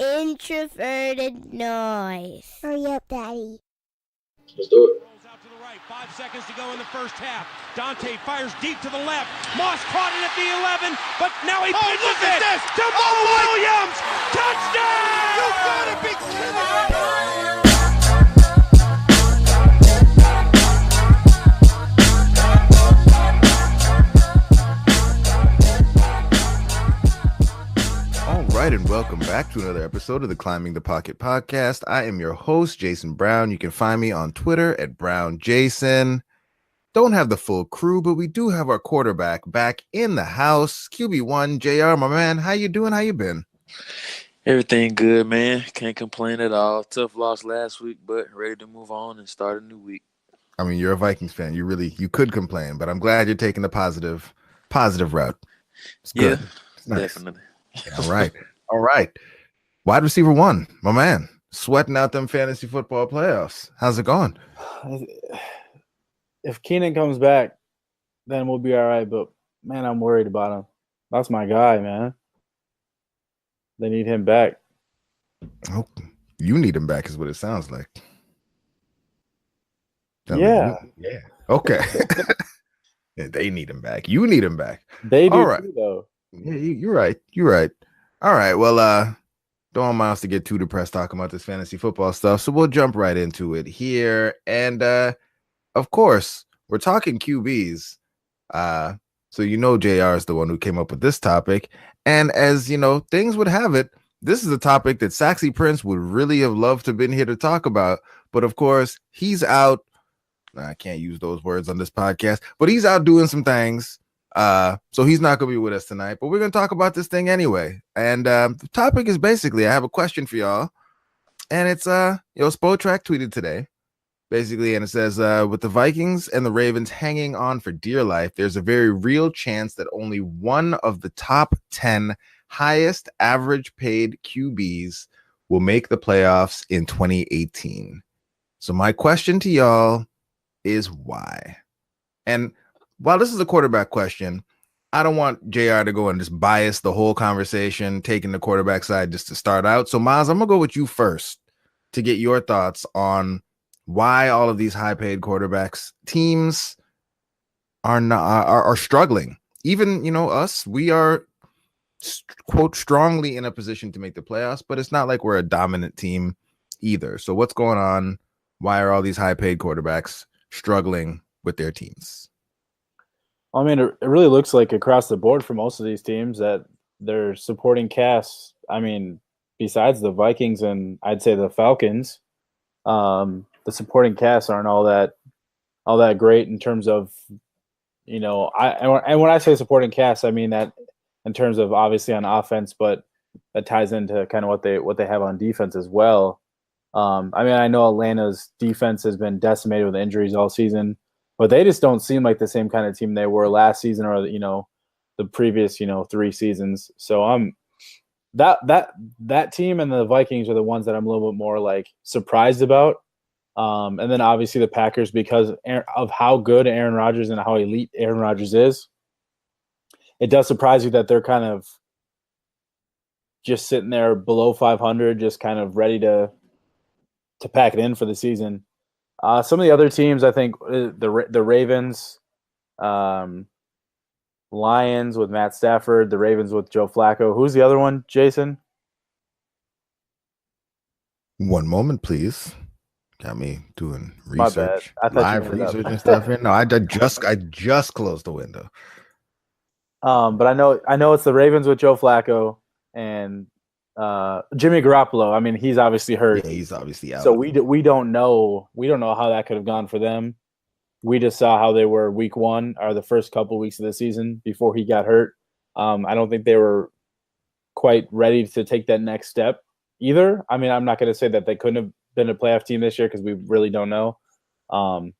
introverted noise. Hurry up, Daddy. Let's do it. Rolls out to the right. 5 seconds to go in the first half. Dante fires deep to the left. Moss caught it at the 11, but now he pitches it to Mo Williams. Touchdown! You gotta be kidding me! All right, and welcome back to another episode of the Climbing the Pocket podcast. I am your host, Jayson Brown. You can find me on Twitter at BrownJayson. Don't have the full crew, but we do have our quarterback back in the house. QB1, JR, my man. How you doing? How you been? Everything good, man. Can't complain at all. Tough loss last week, but ready to move on and start a new week. I mean, you're a Vikings fan. You could complain, but I'm glad you're taking the positive route. It's good. Yeah, it's nice. Definitely. Yeah, all right. Wide receiver 1, my man, sweating out them fantasy football playoffs. How's it going? If Keenan comes back, then we'll be all right. But, man, I'm worried about him. That's my guy, man. They need him back. Oh, you need him back is what it sounds like. Yeah. Yeah. Okay. Yeah, they need him back. You need him back. They do, all right. too, though. Yeah, you're right. You're right. All right. Well, don't want Myles to get too depressed talking about this fantasy football stuff, so we'll jump right into it here. And of course, we're talking QBs. So JR is the one who came up with this topic. And as things would have it, this is a topic that Saxy Prince would really have loved to have been here to talk about. But of course, he's out. I can't use those words on this podcast, but he's out doing some things. So he's not going to be with us tonight, but we're going to talk about this thing anyway. And the topic is basically, I have a question for y'all, and it's Spotrac tweeted today, basically, and it says, with the Vikings and the Ravens hanging on for dear life, there's a very real chance that only one of the top 10 highest average paid QBs will make the playoffs in 2018. So my question to y'all is why? And while this is a quarterback question, I don't want JR to go and just bias the whole conversation, taking the quarterback side just to start out. So, Myles, I'm going to go with you first to get your thoughts on why all of these high-paid quarterbacks teams are struggling. Even, us, we are, quote, strongly in a position to make the playoffs, but it's not like we're a dominant team either. So what's going on? Why are all these high-paid quarterbacks struggling with their teams? I mean, it really looks like across the board for most of these teams that their supporting cast, I mean, besides the Vikings and I'd say the Falcons, the supporting casts aren't all that great in terms of, and when I say supporting cast, I mean that in terms of obviously on offense, but that ties into kind of what they have on defense as well. I mean, I know Atlanta's defense has been decimated with injuries all season, but they just don't seem like the same kind of team they were last season or the previous 3 seasons. So that team and the Vikings are the ones that I'm a little bit more like surprised about. And then obviously the Packers, because of how good Aaron Rodgers and how elite Aaron Rodgers is, it does surprise you that they're kind of just sitting there below 500, just kind of ready to pack it in for the season. Some of the other teams, I think the Ravens, Lions with Matt Stafford, the Ravens with Joe Flacco. Who's the other one, Jayson? One moment, please. Got me doing My research, bad. live research and stuff here. No, I just closed the window. But I know it's the Ravens with Joe Flacco and Jimmy Garoppolo. I mean, he's obviously hurt. Yeah, he's obviously out. So we don't know how that could have gone for them. We just saw how they were week 1 or the first couple weeks of the season before he got hurt. I don't think they were quite ready to take that next step either. I mean, I'm not going to say that they couldn't have been a playoff team this year because we really don't know. But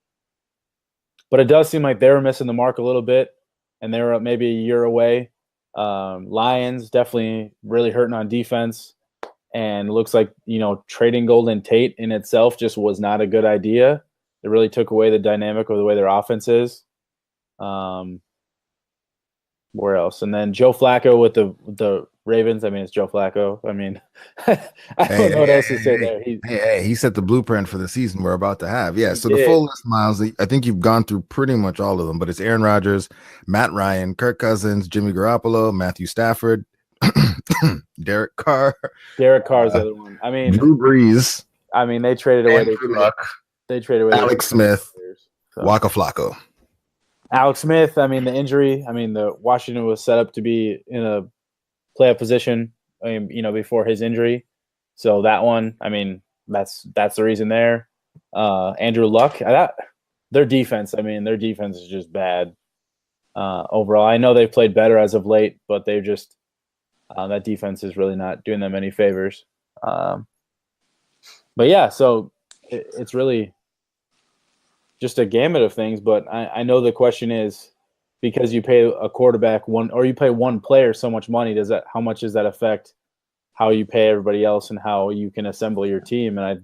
it does seem like they were missing the mark a little bit, and they were maybe a year away. Lions definitely really hurting on defense, and it looks like trading Golden Tate in itself just was not a good idea. It really took away the dynamic of the way their offense is. Where else? And then Joe Flacco with the Ravens. I mean, it's Joe Flacco. I mean, I don't know what else to say there. He set the blueprint for the season we're about to have. Yeah. So did. the full list, Miles, I think you've gone through pretty much all of them, but it's Aaron Rodgers, Matt Ryan, Kirk Cousins, Jimmy Garoppolo, Matthew Stafford, Derek Carr. Derek Carr's the other one. I mean, Drew Brees. I mean, they traded away. They traded away Alex Smith, so. Waka Flacco. Alex Smith. I mean, the injury. I mean, the Washington was set up to be in a playoff position, before his injury. So that one, I mean, that's the reason there. Andrew Luck. Their defense. I mean, their defense is just bad overall. I know they've played better as of late, but they've just that defense is really not doing them any favors. But yeah, so it's really just a gamut of things. But I know the question is, because you pay a quarterback you pay one player so much money, how much does that affect how you pay everybody else and how you can assemble your team? And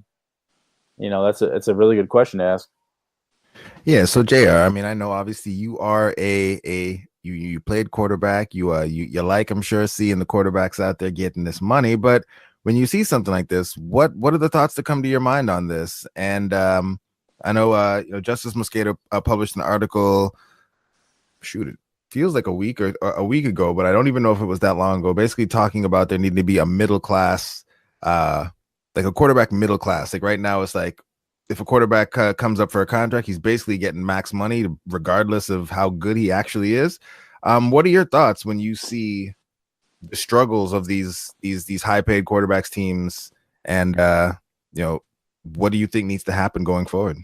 it's a really good question to ask. Yeah. So JR, I mean, I know obviously you are you played quarterback. You like, I'm sure, seeing the quarterbacks out there getting this money, but when you see something like this, what are the thoughts that come to your mind on this? And I know Justice Mosqueda published an article. Shoot, it feels like a week ago, but I don't even know if it was that long ago. Basically, talking about there needing to be a middle class, like a quarterback middle class. Like right now, it's like if a quarterback comes up for a contract, he's basically getting max money, regardless of how good he actually is. What are your thoughts when you see the struggles of these high paid quarterbacks teams, and what do you think needs to happen going forward?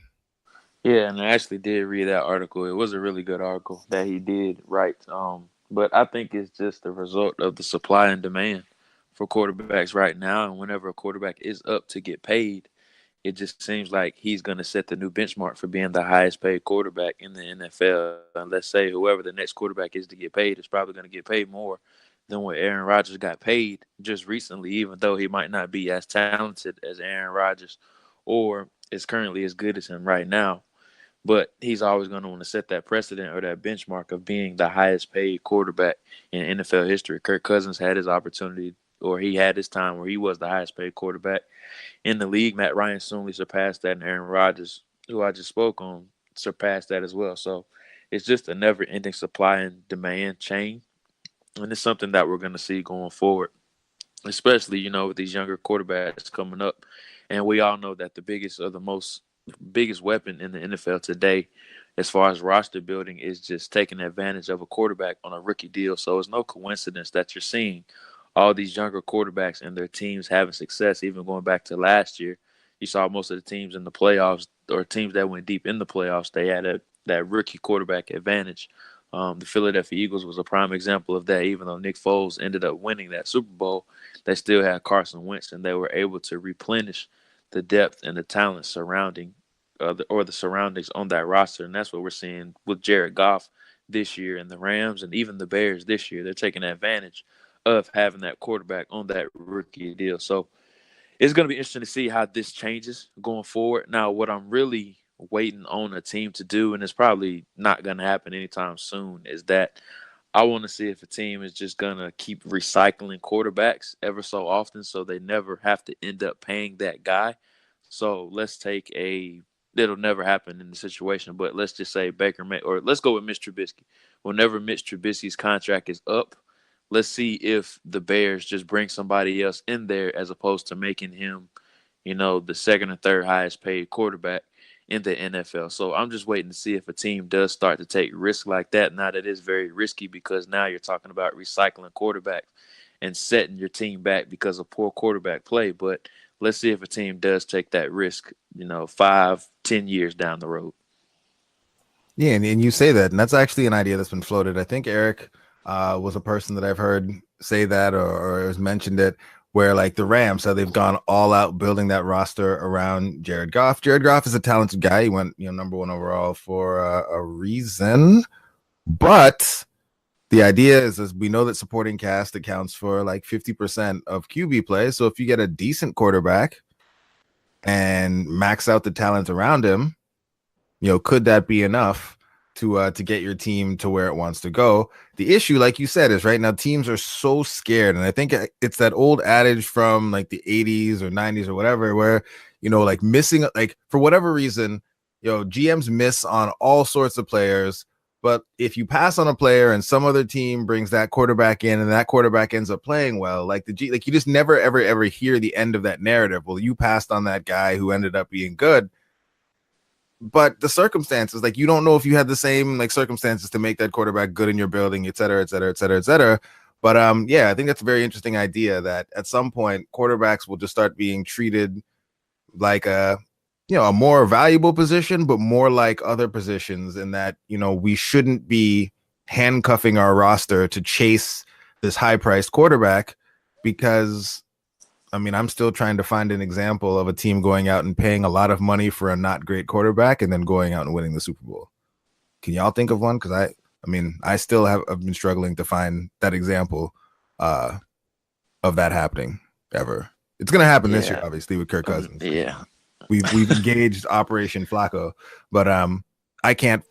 Yeah, and I actually did read that article. It was a really good article that he did write. But I think it's just the result of the supply and demand for quarterbacks right now. And whenever a quarterback is up to get paid, it just seems like he's going to set the new benchmark for being the highest paid quarterback in the NFL. And let's say whoever the next quarterback is to get paid is probably going to get paid more than what Aaron Rodgers got paid just recently, even though he might not be as talented as Aaron Rodgers or is currently as good as him right now. But he's always going to want to set that precedent or that benchmark of being the highest paid quarterback in NFL history. Kirk Cousins had his opportunity, or he had his time where he was the highest paid quarterback in the league. Matt Ryan soonly surpassed that, and Aaron Rodgers, who I just spoke on, surpassed that as well. So it's just a never-ending supply and demand chain, and it's something that we're going to see going forward, especially, with these younger quarterbacks coming up. And we all know that the biggest weapon in the NFL today, as far as roster building, is just taking advantage of a quarterback on a rookie deal. So it's no coincidence that you're seeing all these younger quarterbacks and their teams having success. Even going back to last year, you saw most of the teams in the playoffs, or teams that went deep in the playoffs, they had that rookie quarterback advantage. The Philadelphia Eagles was a prime example of that. Even though Nick Foles ended up winning that Super Bowl, they still had Carson Wentz, and they were able to replenish the depth and the talent surrounding the surroundings on that roster. And that's what we're seeing with Jared Goff this year, and the Rams and even the Bears this year. They're taking advantage of having that quarterback on that rookie deal. So it's going to be interesting to see how this changes going forward. Now, what I'm really waiting on a team to do, and it's probably not going to happen anytime soon, is that I want to see if a team is just going to keep recycling quarterbacks ever so often so they never have to end up paying that guy. So let's take it'll never happen in the situation, but let's just say or let's go with Mitch Trubisky. Whenever Mitch Trubisky's contract is up, let's see if the Bears just bring somebody else in there as opposed to making him, the second or third highest paid quarterback in the NFL. So I'm just waiting to see if a team does start to take risks like that. Now that is very risky, because now you're talking about recycling quarterbacks and setting your team back because of poor quarterback play. But let's see if a team does take that risk, 5-10 years down the road. Yeah, and you say that, and that's actually an idea that's been floated. I think Eric was a person that I've heard say that or has mentioned it, where like the Rams, so they've gone all out building that roster around Jared Goff. Jared Goff is a talented guy. He went, number one overall for a reason. But the idea is we know that supporting cast accounts for like 50% of QB play. So if you get a decent quarterback and max out the talent around him, could that be enough to get your team to where it wants to go. The issue, like you said, is right now teams are so scared, and I think it's that old adage from like the 80s or 90s or whatever, where like missing, like for whatever reason, GMs miss on all sorts of players. But if you pass on a player and some other team brings that quarterback in and that quarterback ends up playing well, like you just never, ever hear the end of that narrative. Well, you passed on that guy who ended up being good. But the circumstances, like you don't know if you had the same like circumstances to make that quarterback good in your building, et cetera, et cetera, et cetera, et cetera. But yeah, I think that's a very interesting idea that at some point quarterbacks will just start being treated like a more valuable position, but more like other positions in that, we shouldn't be handcuffing our roster to chase this high priced quarterback because I'm still trying to find an example of a team going out and paying a lot of money for a not great quarterback and then going out and winning the Super Bowl. Can y'all think of one? Because I still have been struggling to find that example of that happening ever. It's going to happen this year, obviously, with Kirk Cousins. Yeah. We've engaged Operation Flacco, but I can't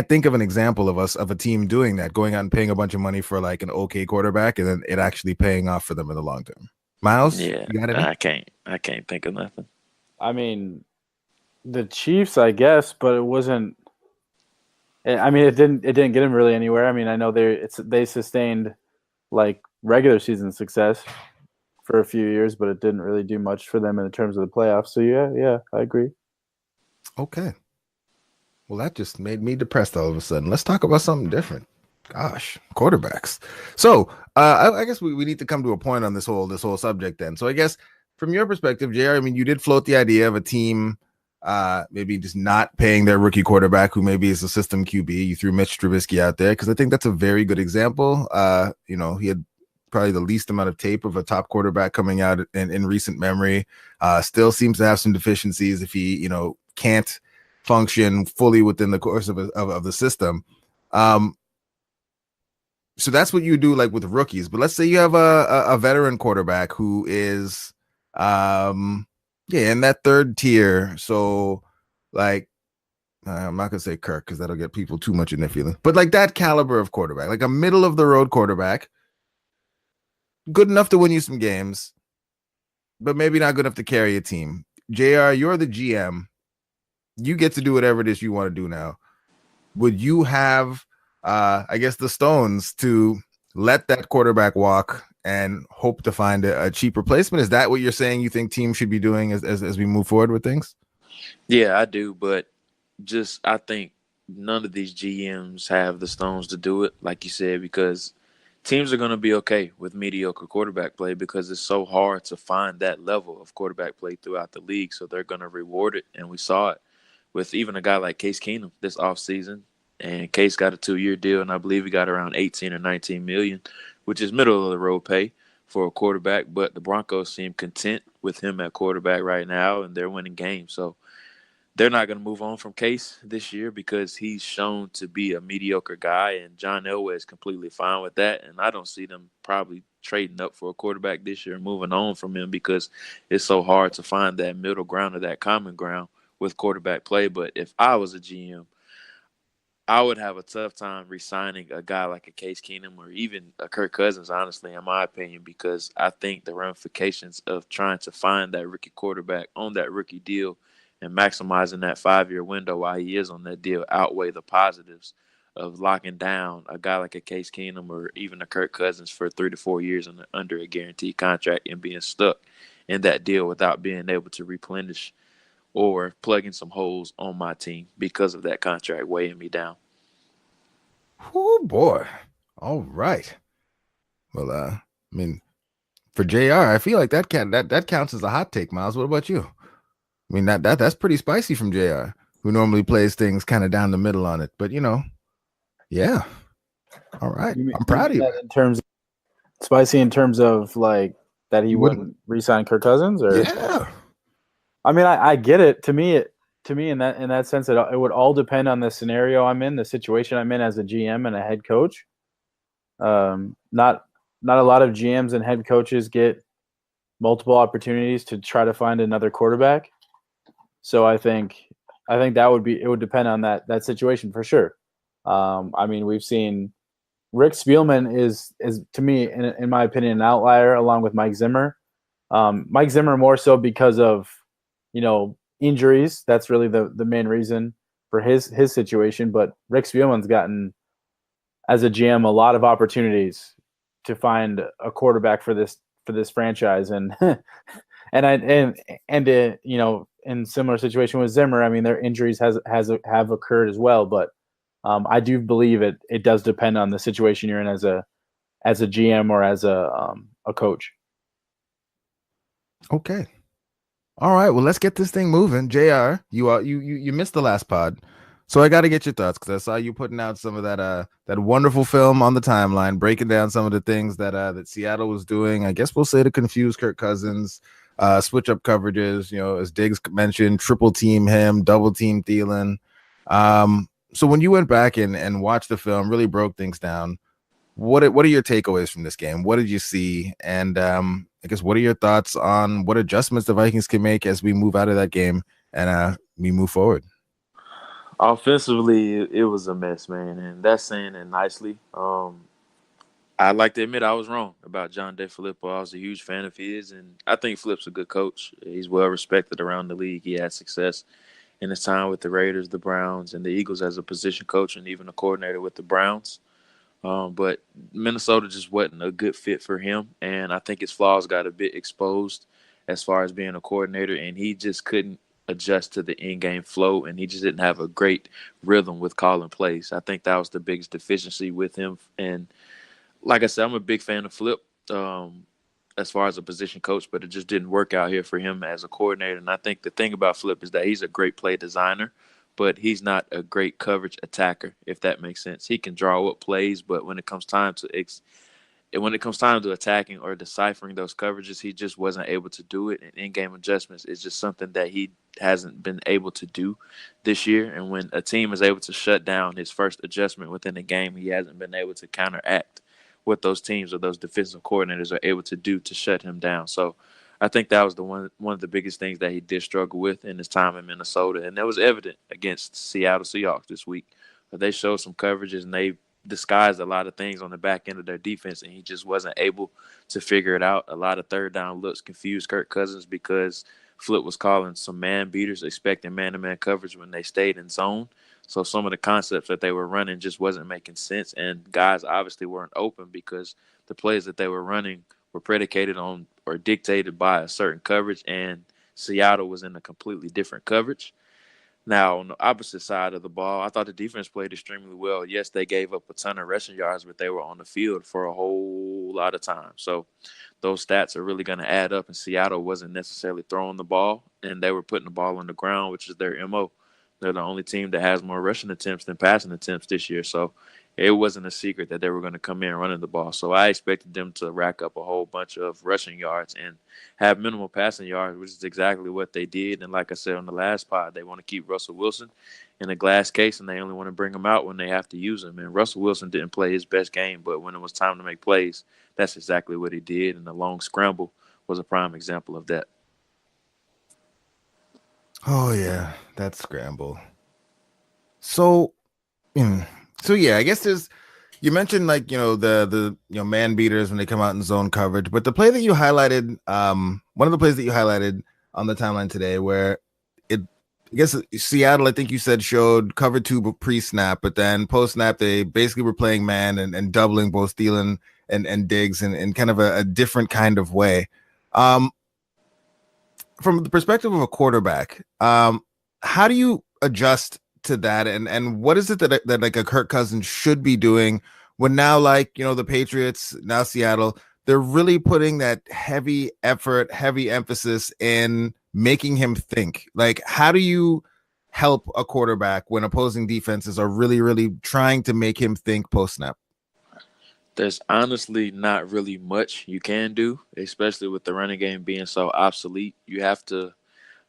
think of an example of a team doing that, going out and paying a bunch of money for like an okay quarterback and then it actually paying off for them in the long term. Myles? Yeah, you got it? I can't think of nothing. I mean, the Chiefs, I guess, but it wasn't. I mean, it didn't get them really anywhere. I mean, I know they sustained like regular season success for a few years, but it didn't really do much for them in terms of the playoffs. So yeah, I agree. Okay. Well, that just made me depressed all of a sudden. Let's talk about something different. Gosh, quarterbacks. So I guess we need to come to a point on this whole subject then. So I guess from your perspective, JR, I mean, you did float the idea of a team maybe just not paying their rookie quarterback who maybe is a system QB. You threw Mitch Trubisky out there because I think that's a very good example. He had probably the least amount of tape of a top quarterback coming out in recent memory. Still seems to have some deficiencies if he, can't function fully within the course of the system. So that's what you do like with rookies. But let's say you have a veteran quarterback who is in that third tier. So like I'm not gonna say Kirk because that'll get people too much in their feelings. But like that caliber of quarterback, like a middle of the road quarterback, good enough to win you some games, but maybe not good enough to carry a team. JR, you're the GM. You get to do whatever it is you want to do now. Would you have I guess the stones to let that quarterback walk and hope to find a cheap replacement? Is that what you're saying you think teams should be doing as we move forward with things? Yeah, I do, but I think none of these GMs have the stones to do it, like you said, because teams are going to be okay with mediocre quarterback play because it's so hard to find that level of quarterback play throughout the league. So they're going to reward it, and we saw it with even a guy like Case Keenum this offseason. And Case got a 2-year deal, and I believe he got around 18 or 19 million, which is middle of the road pay for a quarterback. But the Broncos seem content with him at quarterback right now, and they're winning games. So they're not going to move on from Case this year because he's shown to be a mediocre guy, and John Elway is completely fine with that. And I don't see them probably trading up for a quarterback this year and moving on from him because it's so hard to find that middle ground or that common ground with quarterback play. But if I was a GM, I would have a tough time re-signing a guy like a Case Keenum or even a Kirk Cousins, honestly, in my opinion, because I think the ramifications of trying to find that rookie quarterback on that rookie deal and maximizing that 5-year window while he is on that deal outweigh the positives of locking down a guy like a Case Keenum or even a Kirk Cousins for 3 to 4 years under a guaranteed contract and being stuck in that deal without being able to replenish or plugging some holes on my team because of that contract weighing me down. Oh boy. All right. Well, I mean, for JR, I feel like that counts as a hot take, Myles. What about you? I mean, that's pretty spicy from JR, who normally plays things kind of down the middle on it. But yeah. All right. I'm proud of you. In terms of spicy, in terms of like that he wouldn't re-sign Kirk Cousins, or yeah. I mean, I get it. To me, in that sense, it would all depend on the scenario I'm in, the situation I'm in as a GM and a head coach. Not a lot of GMs and head coaches get multiple opportunities to try to find another quarterback. So I think it would depend on that situation for sure. I mean, we've seen Rick Spielman is to me, in my opinion, an outlier along with Mike Zimmer. Mike Zimmer more so because of, injuries. That's really the main reason for his situation. But Rick Spielman's gotten, as a GM, a lot of opportunities to find a quarterback for this franchise, and in similar situation with Zimmer, I mean, their injuries have occurred as well. But I do believe it does depend on the situation you're in as a GM or as a coach. Okay. All right. Well, let's get this thing moving. JR, you missed the last pod, so I got to get your thoughts because I saw you putting out some of that wonderful film on the timeline, breaking down some of the things that Seattle was doing. I guess we'll say to confuse Kirk Cousins, switch up coverages. As Diggs mentioned, triple team him, double team Thielen. So when you went back and watched the film, really broke things down. What are your takeaways from this game? What did you see? And I guess what are your thoughts on what adjustments the Vikings can make as we move out of that game and we move forward? Offensively, it was a mess, man, and that's saying it nicely. I'd like to admit I was wrong about John DeFilippo. I was a huge fan of his, and I think Flip's a good coach. He's well respected around the league. He had success in his time with the Raiders, the Browns, and the Eagles as a position coach and even a coordinator with the Browns. But Minnesota just wasn't a good fit for him, and I think his flaws got a bit exposed as far as being a coordinator, and he just couldn't adjust to the in-game flow, and he just didn't have a great rhythm with calling plays. I think that was the biggest deficiency with him. And like I said, I'm a big fan of Flip as far as a position coach, but it just didn't work out here for him as a coordinator. And I think the thing about Flip is that he's a great play designer, but he's not a great coverage attacker, if that makes sense. He can draw up plays, but when it comes time to attacking or deciphering those coverages, he just wasn't able to do it. And in-game adjustments is just something that he hasn't been able to do this year. And when a team is able to shut down his first adjustment within the game, he hasn't been able to counteract what those teams or those defensive coordinators are able to do to shut him down. So I think that was one of the biggest things that he did struggle with in his time in Minnesota. And that was evident against Seattle Seahawks this week. They showed some coverages and they disguised a lot of things on the back end of their defense, and he just wasn't able to figure it out. A lot of third down looks confused Kirk Cousins because Flip was calling some man beaters, expecting man-to-man coverage when they stayed in zone. So some of the concepts that they were running just wasn't making sense, and guys obviously weren't open because the plays that they were running were predicated on or dictated by a certain coverage, and Seattle was in a completely different coverage. Now, on the opposite side of the ball, I thought the defense played extremely well. Yes, they gave up a ton of rushing yards, but they were on the field for a whole lot of time. So those stats are really going to add up, and Seattle wasn't necessarily throwing the ball, and they were putting the ball on the ground, which is their MO. They're the only team that has more rushing attempts than passing attempts this year. So it wasn't a secret that they were going to come in running the ball. So I expected them to rack up a whole bunch of rushing yards and have minimal passing yards, which is exactly what they did. And like I said on the last pod, they want to keep Russell Wilson in a glass case, and they only want to bring him out when they have to use him. And Russell Wilson didn't play his best game, but when it was time to make plays, that's exactly what he did. And the long scramble was a prime example of that. Oh yeah, that scramble. So yeah, I guess you mentioned the man beaters when they come out in zone coverage, but the play that you highlighted, one of the plays that you highlighted on the timeline today, where I guess Seattle, I think you said, showed cover 2 pre-snap, but then post-snap they basically were playing man and doubling both Thielen and Diggs in kind of a different kind of way. From the perspective of a quarterback, how do you adjust to that, and what is it that like a Kirk Cousins should be doing when now, like, the Patriots, now Seattle, they're really putting that heavy effort, heavy emphasis in making him think? Like, how do you help a quarterback when opposing defenses are really, really trying to make him think post-snap? There's honestly not really much you can do, especially with the running game being so obsolete. You have to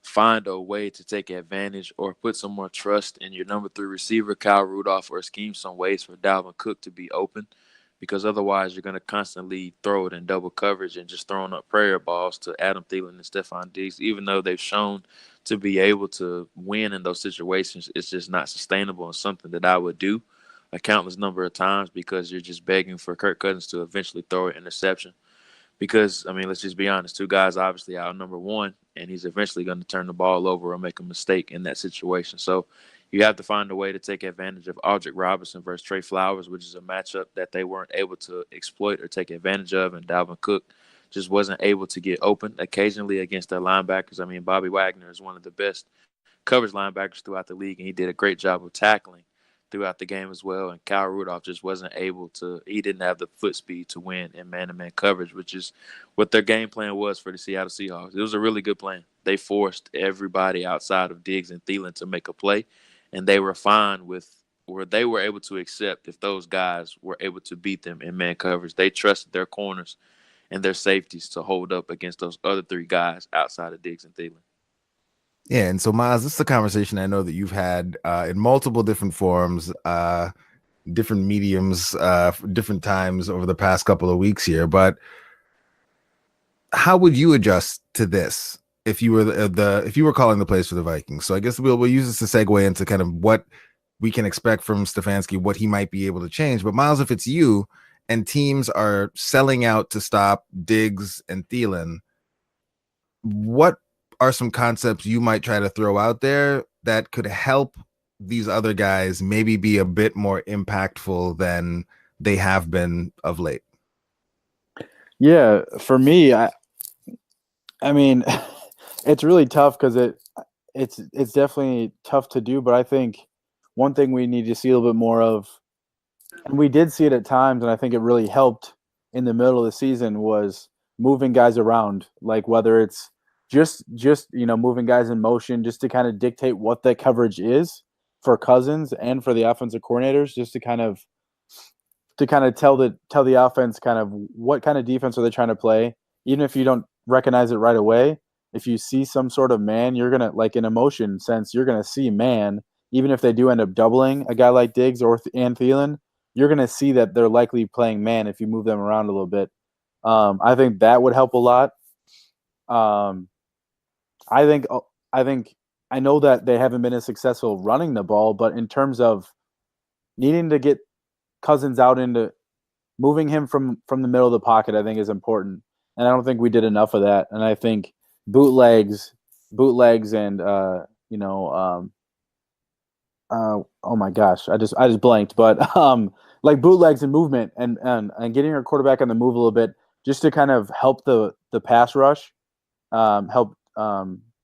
find a way to take advantage or put some more trust in your number 3 receiver, Kyle Rudolph, or scheme some ways for Dalvin Cook to be open, because otherwise you're going to constantly throw it in double coverage and just throwing up prayer balls to Adam Thielen and Stephon Diggs. Even though they've shown to be able to win in those situations, it's just not sustainable and something that I would do. a countless number of times because you're just begging for Kirk Cousins to eventually throw an interception. Because, I mean, let's just be honest, two guys obviously outnumber one, and he's eventually going to turn the ball over or make a mistake in that situation. So you have to find a way to take advantage of Aldrick Robinson versus Trey Flowers, which is a matchup that they weren't able to exploit or take advantage of, and Dalvin Cook just wasn't able to get open occasionally against their linebackers. I mean, Bobby Wagner is one of the best coverage linebackers throughout the league, and he did a great job of tackling throughout the game as well. And Kyle Rudolph just wasn't able to – he didn't have the foot speed to win in man-to-man coverage, which is what their game plan was for the Seattle Seahawks. It was a really good plan. They forced everybody outside of Diggs and Thielen to make a play, and they were fine with where they were able to accept if those guys were able to beat them in man coverage. They trusted their corners and their safeties to hold up against those other three guys outside of Diggs and Thielen. Yeah, and so Myles, this is a conversation I know that you've had in multiple different forums, different mediums, different times over the past couple of weeks here. But how would you adjust to this if you were if you were calling the plays for the Vikings? So I guess we'll use this to segue into kind of what we can expect from Stefanski, what he might be able to change. But Myles, if it's you and teams are selling out to stop Diggs and Thielen, what are some concepts you might try to throw out there that could help these other guys maybe be a bit more impactful than they have been of late? Yeah, for me, I mean, it's really tough because it's definitely tough to do. But I think one thing we need to see a little bit more of, and we did see it at times, and I think it really helped in the middle of the season, was moving guys around, like whether it's just moving guys in motion just to kind of dictate what that coverage is for Cousins and for the offensive coordinators, just to kind of tell the offense kind of what kind of defense are they trying to play. Even if you don't recognize it right away, if you see some sort of man, you're gonna, like in a motion sense, you're gonna see man. Even if they do end up doubling a guy like Diggs and Thielen, you're gonna see that they're likely playing man if you move them around a little bit. I think that would help a lot. I know that they haven't been as successful running the ball, but in terms of needing to get Cousins out into moving him from the middle of the pocket, I think is important. And I don't think we did enough of that. And I think bootlegs and oh my gosh, I just blanked, but like bootlegs and movement and getting our quarterback on the move a little bit just to kind of help the pass rush, help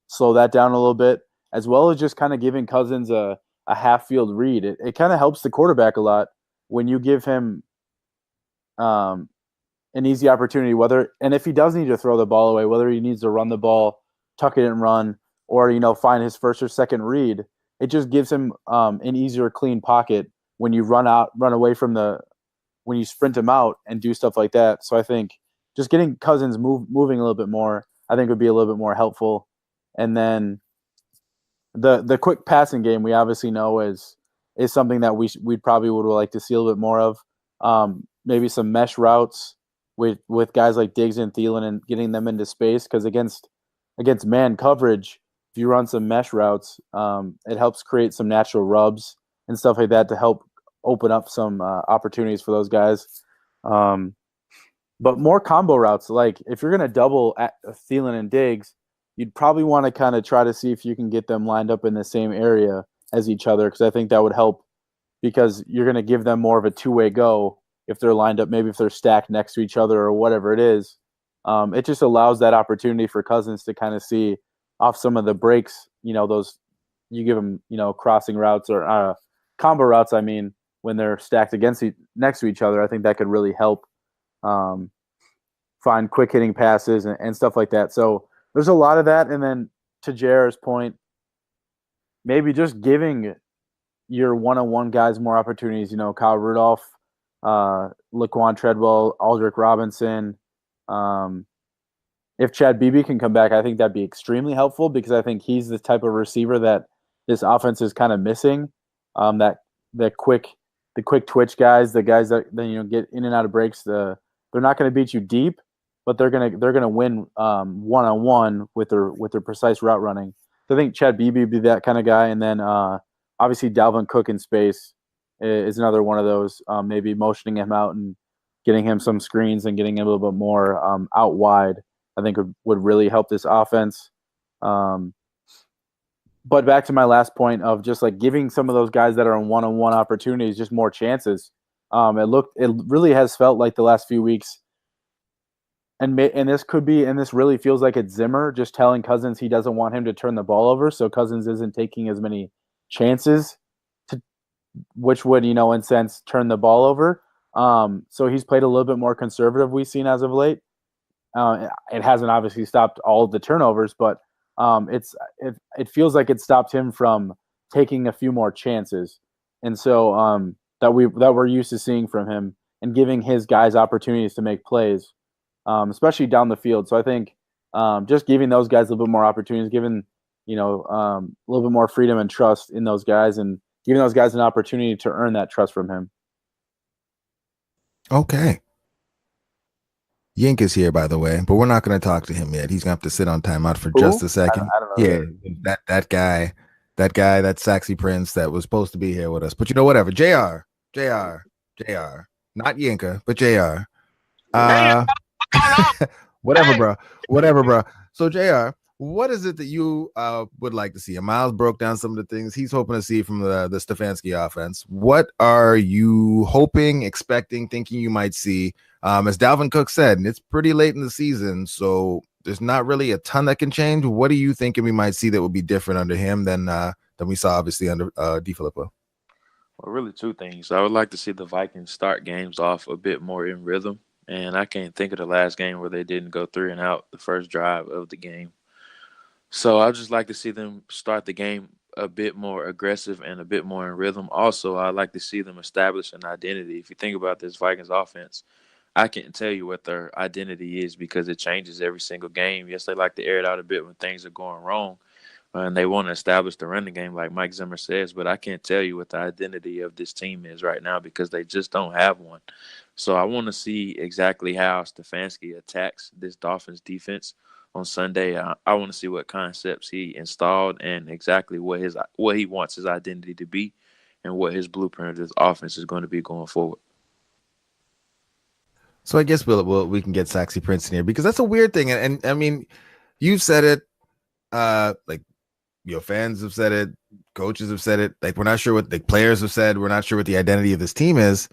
slow that down a little bit, as well as just kind of giving Cousins a half field read. It kind of helps the quarterback a lot when you give him an easy opportunity, and if he does need to throw the ball away, whether he needs to run the ball, tuck it and run, or find his first or second read, it just gives him an easier, clean pocket when you run away from when you sprint him out and do stuff like that. So I think just getting Cousins moving a little bit more, I think would be a little bit more helpful. And then the quick passing game, we obviously know is something that we probably would like to see a little bit more of. Maybe some mesh routes with guys like Diggs and Thielen and getting them into space, because against man coverage, if you run some mesh routes, it helps create some natural rubs and stuff like that to help open up some opportunities for those guys. But more combo routes, like if you're going to double at Thielen and Diggs, you'd probably want to kind of try to see if you can get them lined up in the same area as each other, because I think that would help, because you're going to give them more of a two-way go if they're lined up, maybe if they're stacked next to each other or whatever it is. It just allows that opportunity for Cousins to kind of see off some of the breaks, those you give them, crossing routes or combo routes, I mean, when they're stacked next to each other. I think that could really help find quick hitting passes and stuff like that. So there's a lot of that. And then to Jared's point, maybe just giving your one-on-one guys more opportunities, Kyle Rudolph, Laquan Treadwell, Aldrick Robinson. If Chad Beebe can come back, I think that'd be extremely helpful, because I think he's the type of receiver that this offense is kind of missing. The quick twitch guys, the guys that get in and out of breaks. They're not going to beat you deep, but they're gonna win one-on-one with their precise route running. So I think Chad Beebe would be that kind of guy, and then obviously Dalvin Cook in space is another one of those. Maybe motioning him out and getting him some screens and getting him a little bit more out wide, I think would really help this offense. But back to my last point of just like giving some of those guys that are in one-on-one opportunities just more chances. It really has felt like the last few weeks, and this really feels like it's Zimmer just telling Cousins he doesn't want him to turn the ball over, so Cousins isn't taking as many chances, which would, in a sense, turn the ball over. So he's played a little bit more conservative, we've seen as of late. It hasn't obviously stopped all of the turnovers, but it feels like it stopped him from taking a few more chances, and so that we're used to seeing from him and giving his guys opportunities to make plays, especially down the field. So I think just giving those guys a little bit more opportunities, giving a little bit more freedom and trust in those guys, and giving those guys an opportunity to earn that trust from him. Okay. Yink is here, by the way, but we're not going to talk to him yet. He's going to have to sit on timeout for just a second. I don't know. Yeah, that guy, that sexy prince that was supposed to be here with us. But whatever. JR. Not Yinka, but JR. Whatever, bro. So, JR, what is it that you would like to see? And Myles broke down some of the things he's hoping to see from the Stefanski offense. What are you hoping, expecting, thinking you might see? As Dalvin Cook said, and it's pretty late in the season, so there's not really a ton that can change. What are you thinking we might see that would be different under him than we saw, obviously, under DeFilippo? Well, really two things. I would like to see the Vikings start games off a bit more in rhythm, and I can't think of the last game where they didn't go 3 and out the first drive of the game. So I'd just like to see them start the game a bit more aggressive and a bit more in rhythm. Also, I'd like to see them establish an identity. If you think about this Vikings offense, I can't tell you what their identity is because it changes every single game. Yes, they like to air it out a bit when things are going wrong, and they want to establish the running game like Mike Zimmer says, but I can't tell you what the identity of this team is right now because they just don't have one. So I want to see exactly how Stefanski attacks this Dolphins defense on Sunday. I want to see what concepts he installed and exactly what he wants his identity to be and what his blueprint of this offense is going to be going forward. So I guess we can get Sexy Prince in here because that's a weird thing. And I mean, you've said it, like your fans have said it, coaches have said it. Like we're not sure what the players have said. We're not sure what the identity of this team is.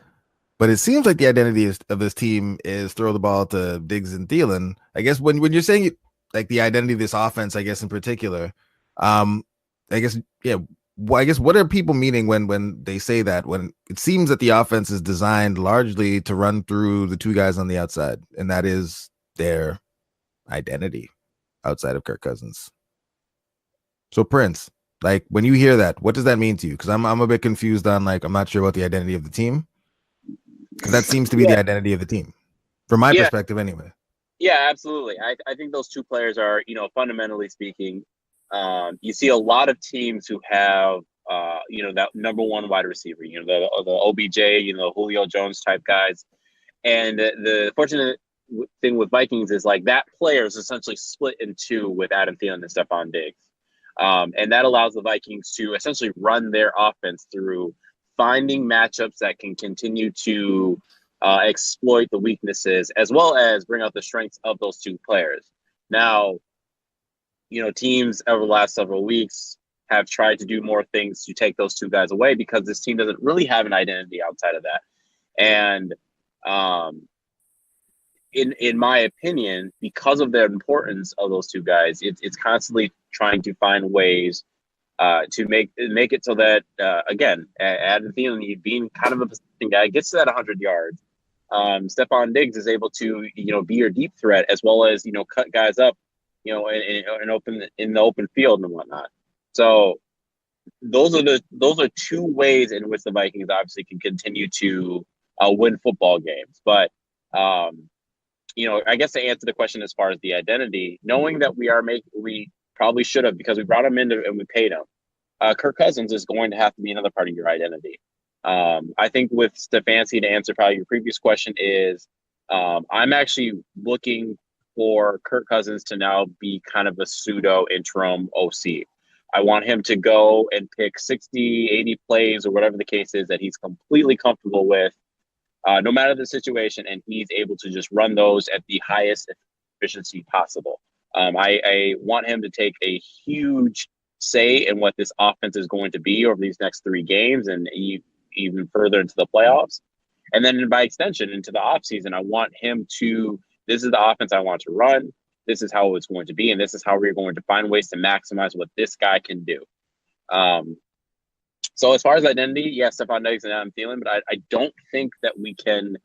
But it seems like the identity of this team is throw the ball to Diggs and Thielen. I guess when you're saying like the identity of this offense, I guess in particular, I guess what are people meaning when they say that? When it seems that the offense is designed largely to run through the two guys on the outside, and that is their identity outside of Kirk Cousins. So Prince, like when you hear that, what does that mean to you? Because I'm a bit confused on I'm not sure about the identity of the team. Because that seems to be the identity of the team, from my perspective, anyway. Yeah, absolutely. I think those two players are, fundamentally speaking, you see a lot of teams who have, that number one wide receiver, the OBJ, Julio Jones type guys. And the fortunate thing with Vikings is that player is essentially split in two with Adam Thielen and Stephon Diggs. And that allows the Vikings to essentially run their offense through finding matchups that can continue to exploit the weaknesses as well as bring out the strengths of those two players. Now, teams over the last several weeks have tried to do more things to take those two guys away because this team doesn't really have an identity outside of that. And in my opinion, because of the importance of those two guys, it's constantly trying to find ways to make it so that, again, Adam Thielen being kind of a position guy gets to that 100 yards. Stephon Diggs is able to, be your deep threat as well as, cut guys up, and open in the open field and whatnot. So those are two ways in which the Vikings obviously can continue to win football games. But, I guess to answer the question as far as the identity, knowing that we probably should have because we brought him in and we paid him. Kirk Cousins is going to have to be another part of your identity. I think with Stefanski, to answer probably your previous question, is I'm actually looking for Kirk Cousins to now be kind of a pseudo interim OC. I want him to go and pick 60, 80 plays or whatever the case is that he's completely comfortable with, no matter the situation, and he's able to just run those at the highest efficiency possible. I want him to take a huge say in what this offense is going to be over these next 3 games and even further into the playoffs. And then by extension into the offseason, I want him to, this is the offense I want to run. This is how it's going to be. And this is how we're going to find ways to maximize what this guy can do. So as far as identity, yes, Stephon Diggs and Adam Thielen, but I don't think that we can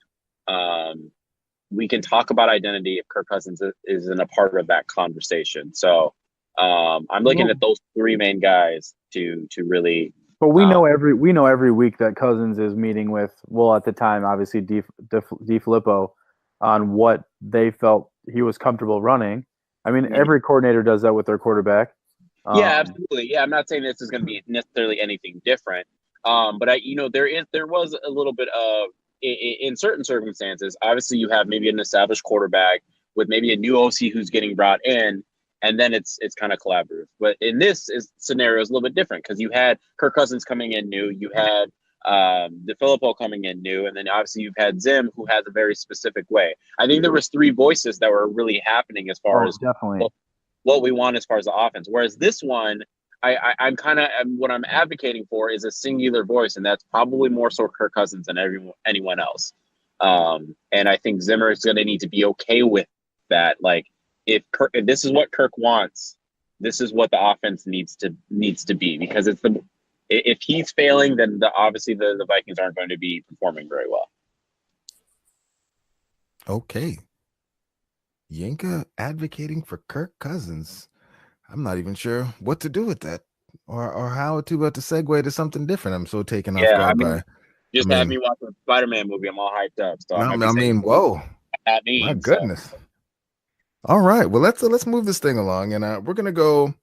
talk about identity if Kirk Cousins isn't a part of that conversation. So I'm looking at those 3 main guys to really. But we know every week that Cousins is meeting with, well, at the time, obviously DeFilippo on what they felt he was comfortable running. I mean, every coordinator does that with their quarterback. Yeah, absolutely. Yeah, I'm not saying this is going to be necessarily anything different. But there was a little bit of in certain circumstances. Obviously, you have maybe an established quarterback with maybe a new OC who's getting brought in, and then it's kind of collaborative. But in this scenario is a little bit different because you had Kirk Cousins coming in new, you had DeFilippo coming in new, and then obviously you've had Zim who has a very specific way. I think there was 3 voices that were really happening as far as definitely what we want as far as the offense. Whereas this one, I'm kind of what I'm advocating for is a singular voice, and that's probably more so Kirk Cousins than anyone else. And I think Zimmer is going to need to be okay with that. Like if this is what Kirk wants, this is what the offense needs to be, because if he's failing, then obviously the Vikings aren't going to be performing very well. Okay. Yinka advocating for Kirk Cousins. I'm not even sure what to do with that or how to segue to something different. I'm so taken off guard by. Just had me watch a Spider-Man movie. I'm all hyped up. So whoa. My goodness. So. All right. Well, let's move this thing along, and we're gonna go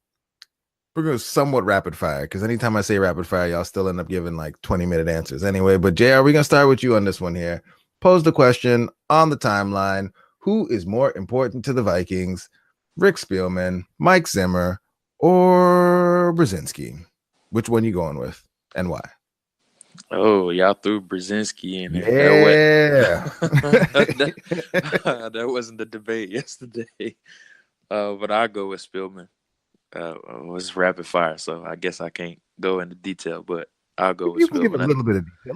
somewhat rapid fire, because anytime I say rapid fire, y'all still end up giving like 20-minute answers anyway. But JR, we're gonna start with you on this one here. Pose the question on the timeline. Who is more important to the Vikings, Rick Spielman, Mike Zimmer, or Brzezinski? Which one you going with, and why? Oh, y'all threw Brzezinski in there. Yeah. That wasn't the debate yesterday. But I'll go with Spielman. It was rapid fire, so I guess I can't go into detail, but I'll go with Spielman. You can give a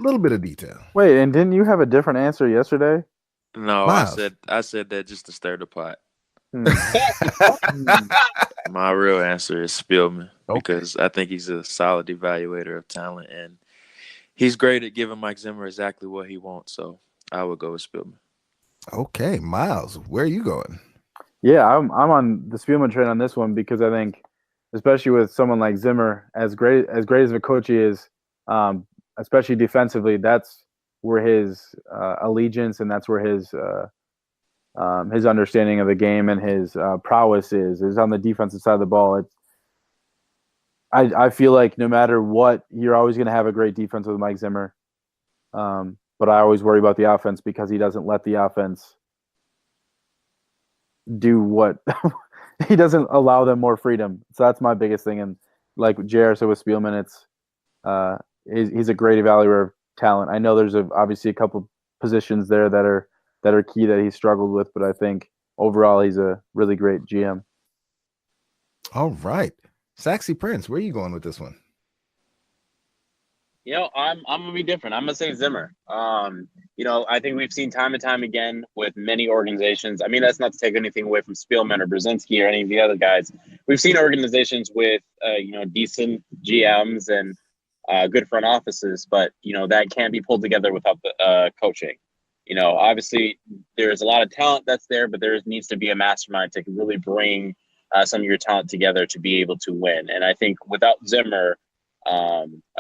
little bit of detail. Wait, and didn't you have a different answer yesterday? No, Myles. I said that just to stir the pot. My real answer is Spielman, because I think he's a solid evaluator of talent, and he's great at giving Mike Zimmer exactly what he wants. So I would go with Spielman. Okay, Myles, where are you going? Yeah, I'm on the Spielman train on this one, because I think, especially with someone like Zimmer, as great as a coach he is, especially defensively, that's where his allegiance and that's where his understanding of the game and his prowess is on the defensive side of the ball. I feel like no matter what, you're always going to have a great defense with Mike Zimmer. But I always worry about the offense, because he doesn't let the offense do what he doesn't allow them more freedom. So that's my biggest thing. And like JR said with Spielman, he's a great evaluator of talent. I know there's obviously a couple positions there that are key that he struggled with, but I think overall he's a really great GM. All right. Saxy Prince, where are you going with this one? I'm gonna be different. I'm gonna say Zimmer. I think we've seen time and time again with many organizations. I mean, that's not to take anything away from Spielman or Brzezinski or any of the other guys. We've seen organizations with decent GMs and good front offices, but that can't be pulled together without the coaching. Obviously there's a lot of talent that's there, but there needs to be a mastermind to really bring some of your talent together to be able to win. And I think without Zimmer,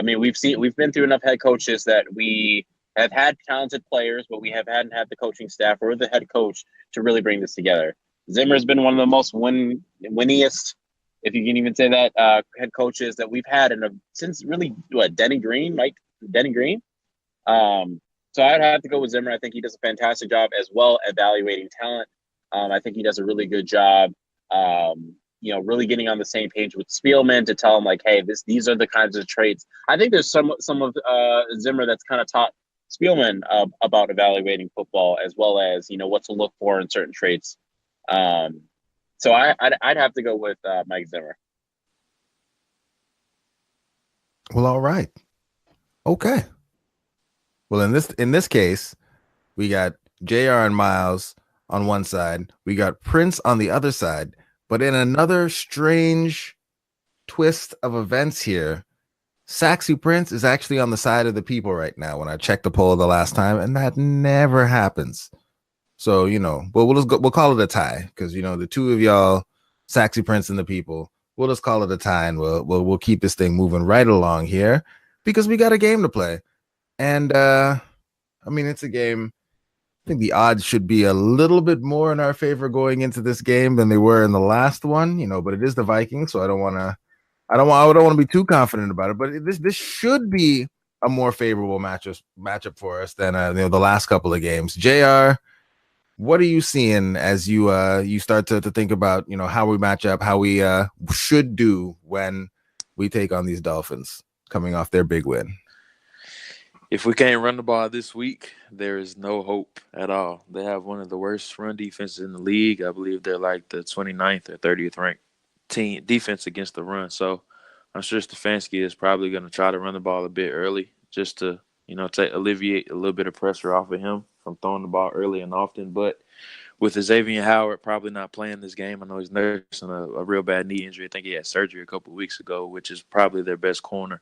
we've been through enough head coaches that we have had talented players, but we hadn't had the coaching staff or the head coach to really bring this together. Zimmer's been one of the most winniest, if you can even say that, head coaches that we've had since really Denny Green. So I'd have to go with Zimmer. I think he does a fantastic job as well evaluating talent. I think he does a really good job really getting on the same page with Spielman to tell him like, hey, these are the kinds of traits. I think there's some of Zimmer that's kind of taught Spielman about evaluating football as well as what to look for in certain traits. So I'd have to go with Mike Zimmer. Well, all right. Okay. Well, in this case, we got JR and Myles on one side. We got Prince on the other side. But in another strange twist of events here, Saxy Prince is actually on the side of the people right now when I checked the poll the last time, and that never happens. So, but we'll call it a tie because, the two of y'all, Saxy Prince and the people, we'll just call it a tie, and we'll keep this thing moving right along here because we got a game to play. And, it's a game. I think the odds should be a little bit more in our favor going into this game than they were in the last one, but it is the Vikings, so I don't want to be too confident about it. But this should be a more favorable matchup for us than the last couple of games. JR, what are you seeing as you start to think about how we match up, how we should do when we take on these Dolphins coming off their big win? If we can't run the ball this week, there is no hope at all. They have one of the worst run defenses in the league. I believe they're like the 29th or 30th ranked team defense against the run. So I'm sure Stefanski is probably going to try to run the ball a bit early just to, alleviate a little bit of pressure off of him from throwing the ball early and often. But with Xavier Howard probably not playing this game, I know he's nursing a real bad knee injury. I think he had surgery a couple of weeks ago, which is probably their best corner.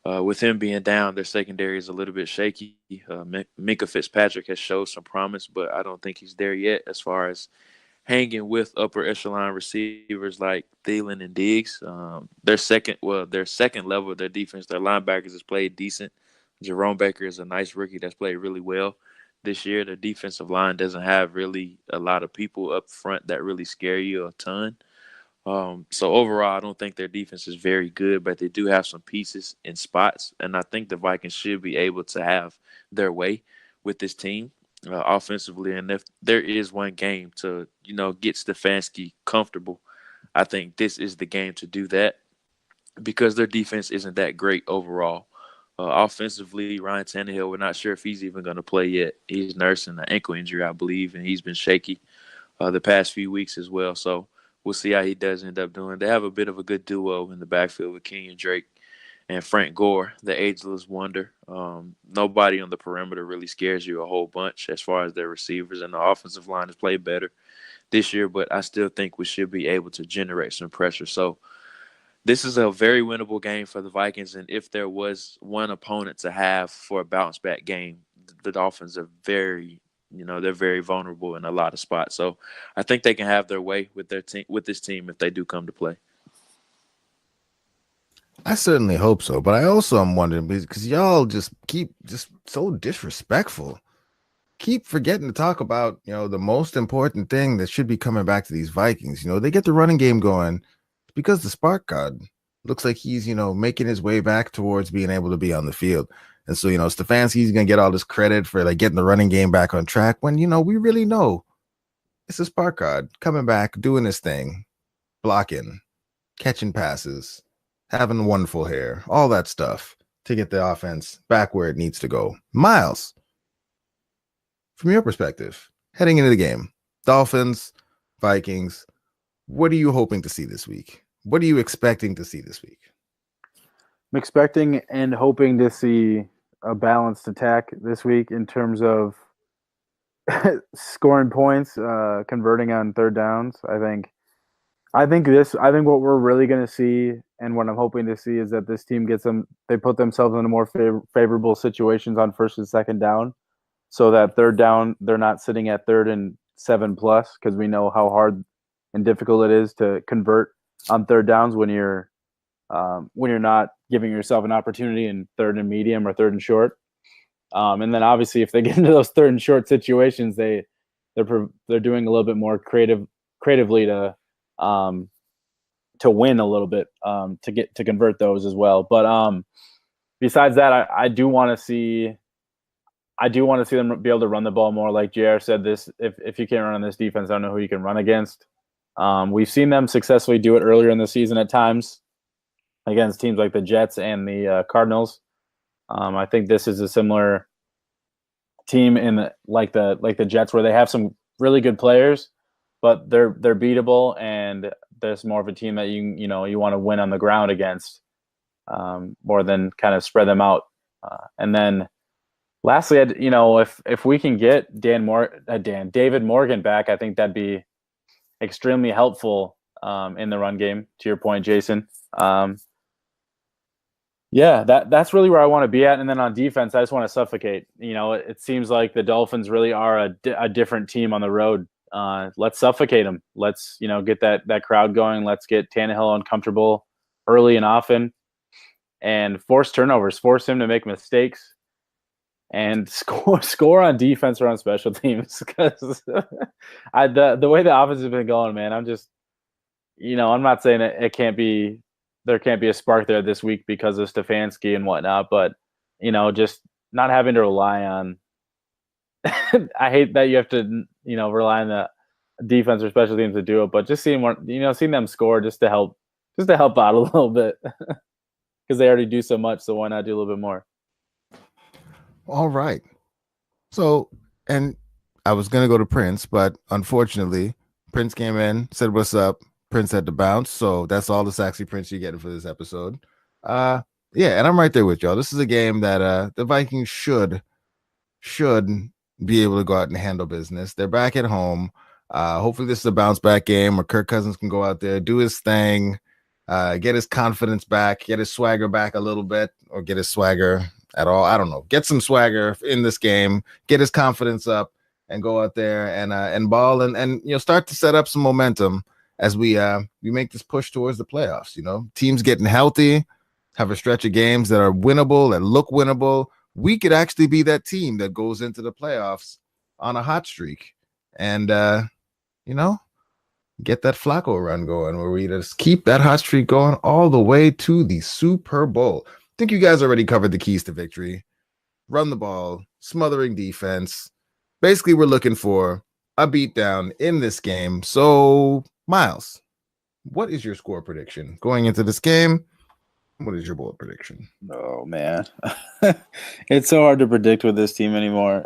With him being down, their secondary is a little bit shaky. Minkah Fitzpatrick has showed some promise, but I don't think he's there yet as far as hanging with upper echelon receivers like Thielen and Diggs. Their second level of their defense, their linebackers has played decent. Jerome Baker is a nice rookie that's played really well this year. Their defensive line doesn't have really a lot of people up front that really scare you a ton. So overall, I don't think their defense is very good, but they do have some pieces in spots, and I think the Vikings should be able to have their way with this team offensively. And if there is one game to, get Stefanski comfortable, I think this is the game to do that because their defense isn't that great overall. Offensively, Ryan Tannehill, we're not sure if he's even going to play yet. He's nursing an ankle injury, I believe, and he's been shaky the past few weeks as well. So we'll see how he does end up doing. They have a bit of a good duo in the backfield with Kenyon Drake and Frank Gore, the ageless wonder. Nobody on the perimeter really scares you a whole bunch as far as their receivers, and the offensive line has played better this year, but I still think we should be able to generate some pressure. So this is a very winnable game for the Vikings, and if there was one opponent to have for a bounce-back game, the Dolphins are very they're very vulnerable in a lot of spots. So I think they can have their way with their team, with this team, if they do come to play. I certainly hope so, but I also am wondering because y'all just keep so disrespectful. Keep forgetting to talk about, the most important thing that should be coming back to these Vikings. They get the running game going because the spark god looks like he's, making his way back towards being able to be on the field. And so, Stefanski's going to get all this credit for getting the running game back on track when, we really know it's a spark god coming back, doing his thing, blocking, catching passes, having wonderful hair, all that stuff to get the offense back where it needs to go. Myles, from your perspective, heading into the game, Dolphins, Vikings, what are you hoping to see this week? What are you expecting to see this week? I'm expecting and hoping to see a balanced attack this week in terms of scoring points, converting on third downs. I think what we're really going to see, and what I'm hoping to see, is that this team they put themselves in a more favorable situations on first and second down, so that third down they're not sitting at 3rd and 7+, because we know how hard and difficult it is to convert on third downs when you're not giving yourself an opportunity in 3rd and medium or 3rd and short. And then obviously if they get into those 3rd and short situations, they're doing a little bit more creatively to win a little bit, to convert those as well. But besides that, I do want to see them be able to run the ball more. Like JR said, if you can't run on this defense, I don't know who you can run against. We've seen them successfully do it earlier in the season at times against teams like the Jets and the Cardinals. I think this is a similar team in like the Jets, where they have some really good players, but they're beatable, and there's more of a team that you want to win on the ground against, more than kind of spread them out. And then lastly, if we can get David Morgan back, I think that'd be extremely helpful in the run game. To your point, Jayson. That's really where I want to be at. And then on defense, I just want to suffocate. It seems like the Dolphins really are a different team on the road. Let's suffocate them. Let's get that crowd going. Let's get Tannehill uncomfortable early and often, and force turnovers, force him to make mistakes, and score on defense or on special teams. Because the way the offense has been going, man, I'm just, I'm not saying there can't be a spark there this week because of Stefanski and whatnot, but just not having to rely on. I hate that you have to rely on the defense or special teams to do it, but just seeing them score just to help out a little bit, because they already do so much. So why not do a little bit more? All right. So, and I was going to go to Prince, but unfortunately, Prince came in, said, "What's up?" Prince had to bounce. So that's all the Saxy Prince you're getting for this episode. And I'm right there with y'all. This is a game that the Vikings should be able to go out and handle business. They're back at home. Hopefully this is a bounce back game where Kirk Cousins can go out there, do his thing, get his confidence back, get his swagger back a little bit, or get his swagger at all. I don't know. Get some swagger in this game, get his confidence up, and go out there and ball and start to set up some momentum as we make this push towards the playoffs. Teams getting healthy, have a stretch of games that are winnable, that look winnable. We could actually be that team that goes into the playoffs on a hot streak, and get that Flacco run going, where we just keep that hot streak going all the way to the Super Bowl. I think you guys already covered the keys to victory. Run the ball, smothering defense. Basically, we're looking for a beatdown in this game. So, Myles, what is your score prediction going into this game? What is your bold prediction? Oh, man. It's so hard to predict with this team anymore.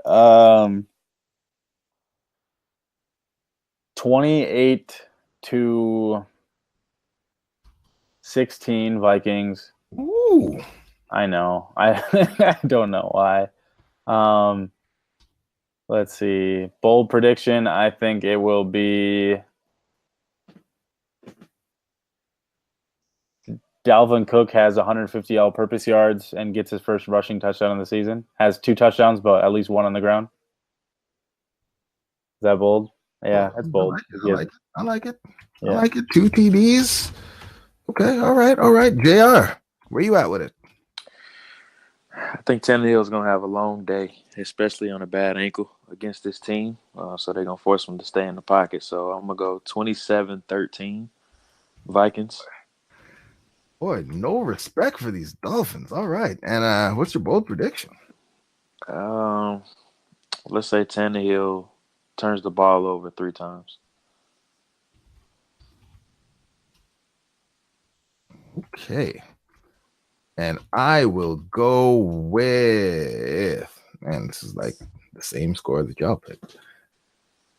28-16 Vikings. Ooh. I know. I don't know why. Let's see. Bold prediction, I think it will be Dalvin Cook has 150 all-purpose yards and gets his first rushing touchdown of the season. Has 2 touchdowns, but at least 1 on the ground. Is that bold? Yeah, that's bold. I like it. Yeah. I like it. 2 TDs. Okay, all right. JR, where you at with it? I think Tannehill is going to have a long day, especially on a bad ankle against this team. So they're going to force him to stay in the pocket. So I'm going to go 27-13 Vikings. Boy, no respect for these Dolphins. All right. And what's your bold prediction? Let's say Tannehill turns the ball over 3 times. Okay. And I will go with, man, this is like the same score that y'all picked.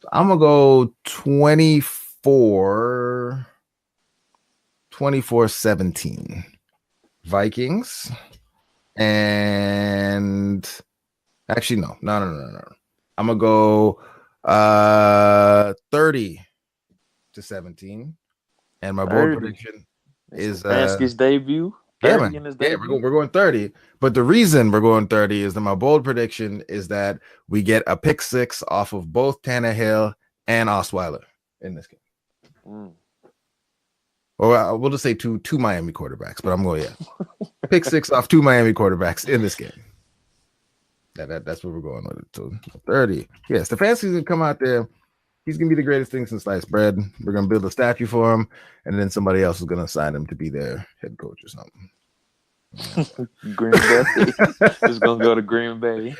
So I'm going to go 24-17 Vikings. And actually, no. I'm going to go 30-17. And my bold prediction is Stefanski's debut. Yeah, man. Yeah, we're going 30. But the reason we're going 30 is that my bold prediction is that we get a pick 6 off of both Tannehill and Osweiler in this game. Or we'll just say two Miami quarterbacks, but I'm going, pick 6 off 2 Miami quarterbacks in this game. That's where we're going with it. So 30. Yeah, Stefanski's going to come out there. He's going to be the greatest thing since sliced bread. We're going to build a statue for him, and then somebody else is going to assign him to be their head coach or something. Green Bay. Just going to go to Green Bay.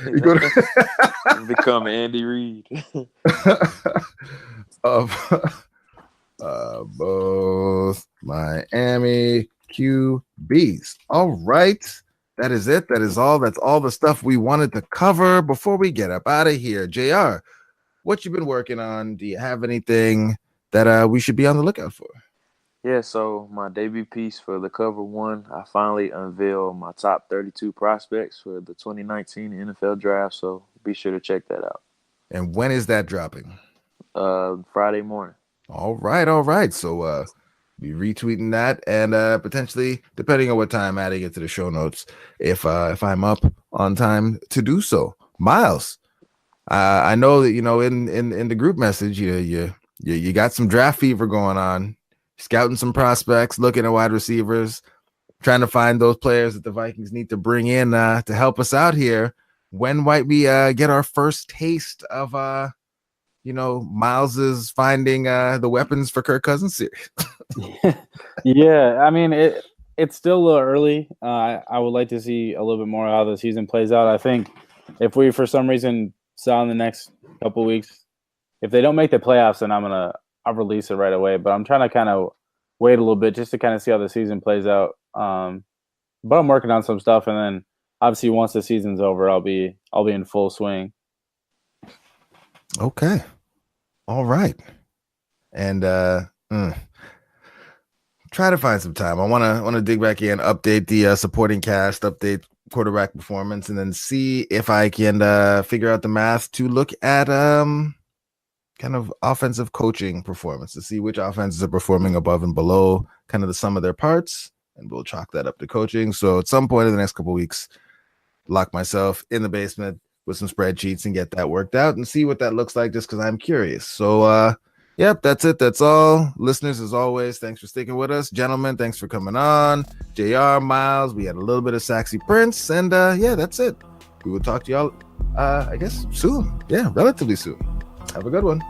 Become Andy Reid. Both Miami QBs. All right. That is it. That is all. That's all the stuff we wanted to cover before we get up out of here. JR, what you been working on? Do you have anything that we should be on the lookout for? Yeah, so my debut piece for the cover one, I finally unveiled my top 32 prospects for the 2019 NFL draft, so be sure to check that out. And when is that dropping? Friday morning. All right. So be retweeting that and potentially, depending on what time, adding it to the show notes if I'm up on time to do so. Myles, I know that in the group message you got some draft fever going on, scouting some prospects, looking at wide receivers, trying to find those players that the Vikings need to bring in to help us out here. When might we get our first taste of Myles's finding the weapons for Kirk Cousins series? Yeah, I mean it's still a little early. I would like to see a little bit more how the season plays out. I think if we for some reason saw in the next couple weeks, if they don't make the playoffs, then I'll release it right away. But I'm trying to kind of wait a little bit just to kind of see how the season plays out. But I'm working on some stuff, and then obviously once the season's over, I'll be in full swing. Okay. All right. And try to find some time. I want to dig back in, update the supporting cast, update quarterback performance, and then see if I can figure out the math to look at kind of offensive coaching performance to see which offenses are performing above and below kind of the sum of their parts, and we'll chalk that up to coaching. So at some point in the next couple of weeks, lock myself in the basement with some spreadsheets and get that worked out and see what that looks like, just because I'm curious. So yep, that's it. That's all. Listeners, as always, thanks for sticking with us. Gentlemen, thanks for coming on. JR, Myles, we had a little bit of Saxy Prince, and yeah, that's it. We will talk to y'all, I guess, soon. Yeah, relatively soon. Have a good one.